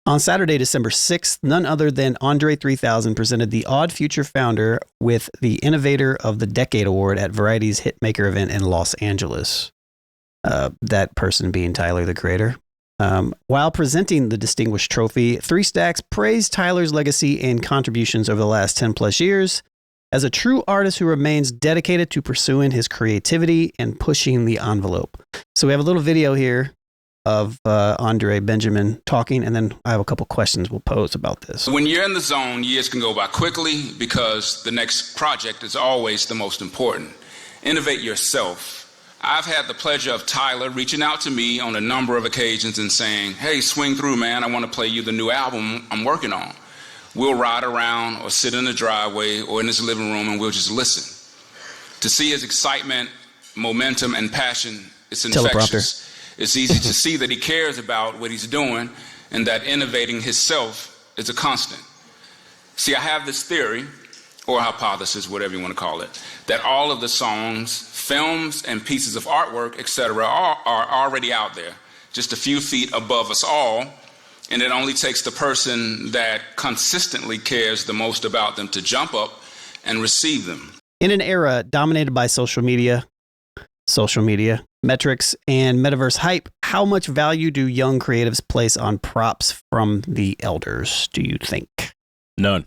On Saturday, December 6th, none other than Andre 3000 presented the Odd Future founder with the Innovator of the Decade Award at Variety's Hitmaker event in Los Angeles. That person being Tyler, the Creator. While presenting the distinguished trophy, Three Stacks praised Tyler's legacy and contributions over the last 10 plus years as a true artist who remains dedicated to pursuing his creativity and pushing the envelope. So we have a little video here of Andre Benjamin talking, and then I have a couple questions we'll pose about this. When you're in the zone, years can go by quickly because the next project is always the most important. Innovate yourself. I've had the pleasure of Tyler reaching out to me on a number of occasions and saying, hey, swing through, man. I want to play you the new album I'm working on. We'll ride around or sit in the driveway or in his living room and we'll just listen. To see his excitement, momentum, and passion, it's infectious. It's easy to see that he cares about what he's doing and that innovating himself is a constant. See, I have this theory, or hypothesis, whatever you want to call it, that all of the songs, films, and pieces of artwork, etc., are already out there, just a few feet above us all, and it only takes the person that consistently cares the most about them to jump up and receive them. In an era dominated by social media, metrics, and metaverse hype, how much value do young creatives place on props from the elders, do you think? None.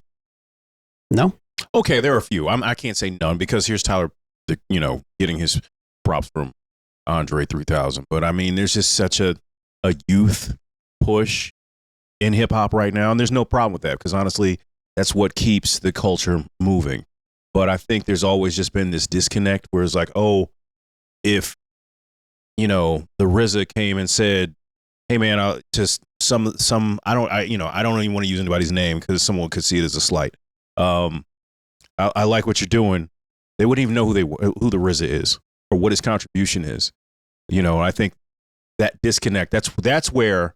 No? Okay, there are a few. I can't say none because here's Tyler, getting his props from Andre 3000. But I mean, there's just such a youth push in hip hop right now, and there's no problem with that because honestly, that's what keeps the culture moving. But I think there's always just been this disconnect where it's like, oh, if the RZA came and said, "Hey man, I don't even want to use anybody's name because someone could see it as a slight. I like what you're doing." They wouldn't even know who the RZA is or what his contribution is. I think that disconnect, that's where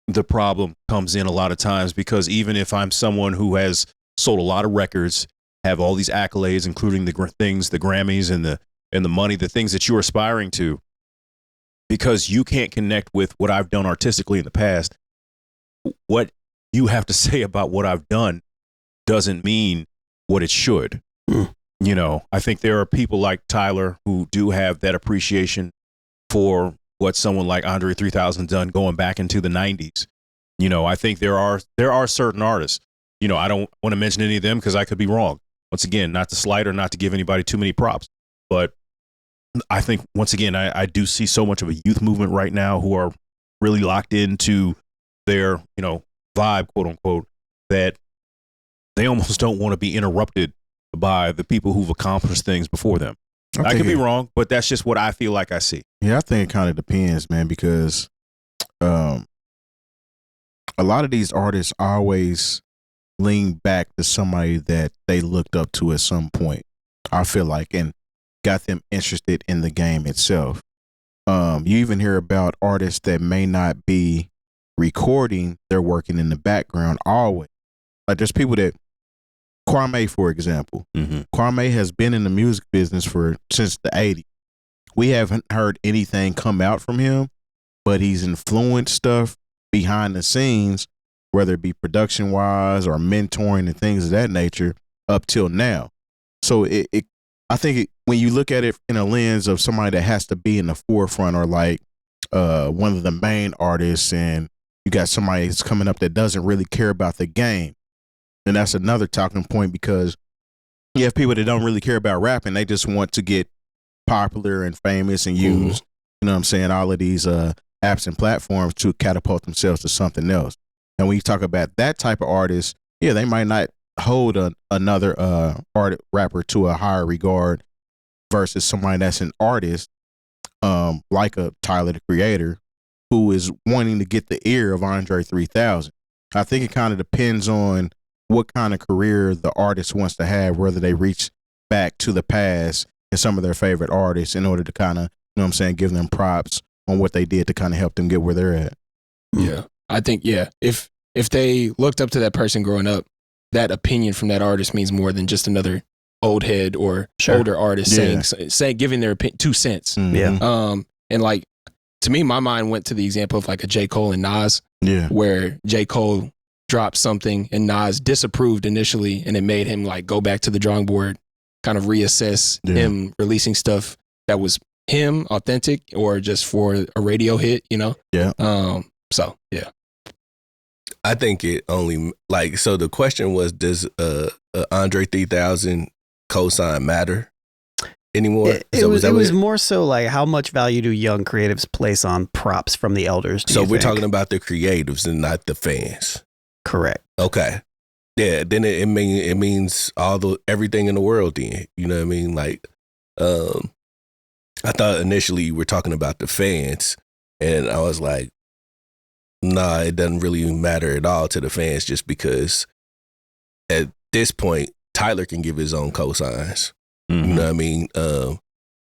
the problem comes in a lot of times, because even if I'm someone who has sold a lot of records, have all these accolades, including the Grammys and the money, the things that you're aspiring to, because you can't connect with what I've done artistically in the past, what you have to say about what I've done doesn't mean what it should. I think there are people like Tyler who do have that appreciation for what someone like Andre 3000 done going back into the 90s. I think there are certain artists, I don't want to mention any of them because I could be wrong. Once again, not to slight or not to give anybody too many props, but I think once again, I do see so much of a youth movement right now who are really locked into their, vibe, quote unquote, that they almost don't want to be interrupted by the people who've accomplished things before them. I could be wrong, but that's just what I feel like I see. Yeah, I think it kind of depends, man, because a lot of these artists always lean back to somebody that they looked up to at some point, I feel like, and got them interested in the game itself. You even hear about artists that may not be recording, they're working in the background always. Like there's people that, Kwame, for example. Mm-hmm. Kwame has been in the music business since the 80s. We haven't heard anything come out from him, but he's influenced stuff behind the scenes, whether it be production-wise or mentoring and things of that nature, up till now. So I think when you look at it in a lens of somebody that has to be in the forefront or like one of the main artists, and you got somebody that's coming up that doesn't really care about the game, and that's another talking point, because you have people that don't really care about rapping. They just want to get popular and famous and use, all of these apps and platforms to catapult themselves to something else. And when you talk about that type of artist, yeah, they might not hold another rapper to a higher regard versus somebody that's an artist, like a Tyler, the Creator, who is wanting to get the ear of Andre 3000. I think it kind of depends on what kind of career the artist wants to have, whether they reach back to the past and some of their favorite artists in order to kind of, give them props on what they did to kind of help them get where they're at. Yeah. I think, if they looked up to that person growing up, that opinion from that artist means more than just another old head or older artist saying giving their 2 cents. Mm-hmm. Yeah. And like, to me, my mind went to the example of like a J. Cole and Nas. Yeah. where J. Cole dropped something and Nas disapproved initially, and it made him like go back to the drawing board, kind of reassess him releasing stuff that was him authentic or just for a radio hit, you know? Yeah. So yeah. I think it only like, so the question was, does Andre 3000 cosign matter anymore? It was more so like, how much value do young creatives place on props from the elders? So we're talking about the creatives and not the fans. Correct. Okay. Yeah, then it means everything in the world then. You know what I mean? Like, I thought initially you were talking about the fans, and I was like, nah, it doesn't really matter at all to the fans, just because at this point, Tyler can give his own cosigns. Mm-hmm. You know what I mean?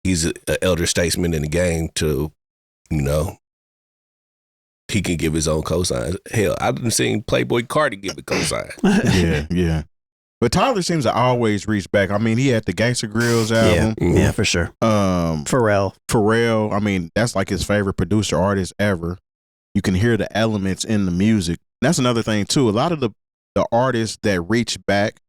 He's an elder statesman in the game to, you know, he can give his own cosigns. Hell, I didn't see Playboy Cardi give a cosign. Yeah. But Tyler seems to always reach back. I mean, he had the Gangsta Grills album. Yeah, for sure. Pharrell. I mean, that's like his favorite producer artist ever. You can hear the elements in the music. That's another thing too. A lot of the artists that reach back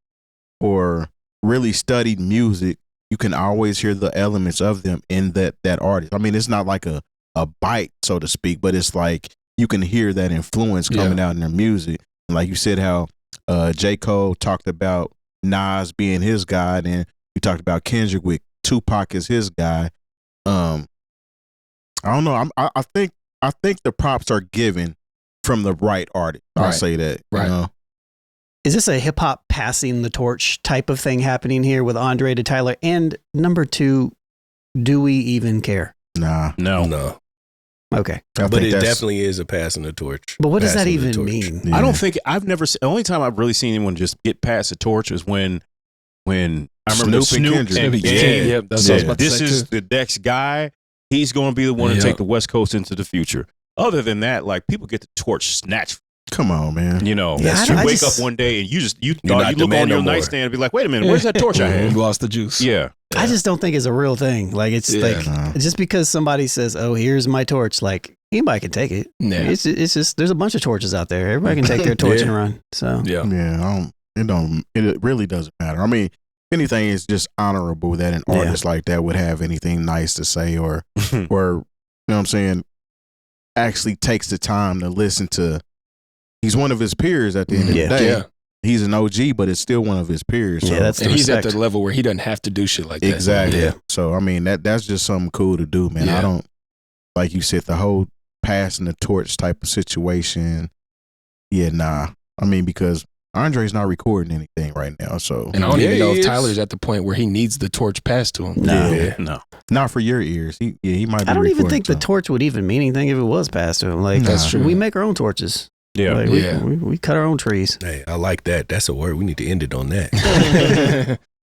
or really studied music, you can always hear the elements of them in that artist. I mean, it's not like a bite, so to speak, but it's like you can hear that influence coming out in their music. And like you said, how J. Cole talked about Nas being his guy, and you talked about Kendrick with Tupac as his guy. I don't know. I think the props are given from the right artist. I'll say that. Right. You know? Is this a hip hop passing the torch type of thing happening here with Andre to Tyler? And number two, do we even care? Nah. No. Okay. But it definitely is a passing the torch. But what does that even mean? Yeah. I don't think the only time I've really seen anyone just get past the torch was when I remember Snoop and Kendrick. Yep, that's what I was about to this say is too. the next guy. He's going to be the one to take the West Coast into the future. Other than that, like, people get the torch snatched. Come on, man. You know, Yeah, you wake up one day and you look on your nightstand and be like, wait a minute, where's that torch I had? You lost the juice. Yeah. I just don't think it's a real thing. Like, it's just because somebody says, "Oh, here's my torch," like, anybody can take it. Yeah. It's just there's a bunch of torches out there. Everybody can take their torch and run. So It really doesn't matter. I mean, if anything, it's just honorable that an artist like that would have anything nice to say, or you know what I'm saying, actually takes the time to listen to. He's one of his peers at the end of the day. Yeah. He's an OG, but it's still one of his peers. So. Yeah, that's the And he's respect. at the level where he doesn't have to do shit like that. Exactly. Yeah. So I mean, that's just something cool to do, man. Yeah. I don't, like you said, the whole passing the torch type of situation. Yeah, nah. I mean, because Andre's not recording anything right now, so And I don't even know he if is. Tyler's at the point where he needs the torch passed to him. No. not for your ears. He might be. I don't even recording think the something. torch would even mean anything if it was passed to him. Like, That's true. We make our own torches. Yeah. Like, Yeah. we cut our own trees. Hey, I like that. That's a word. We need to end it on that.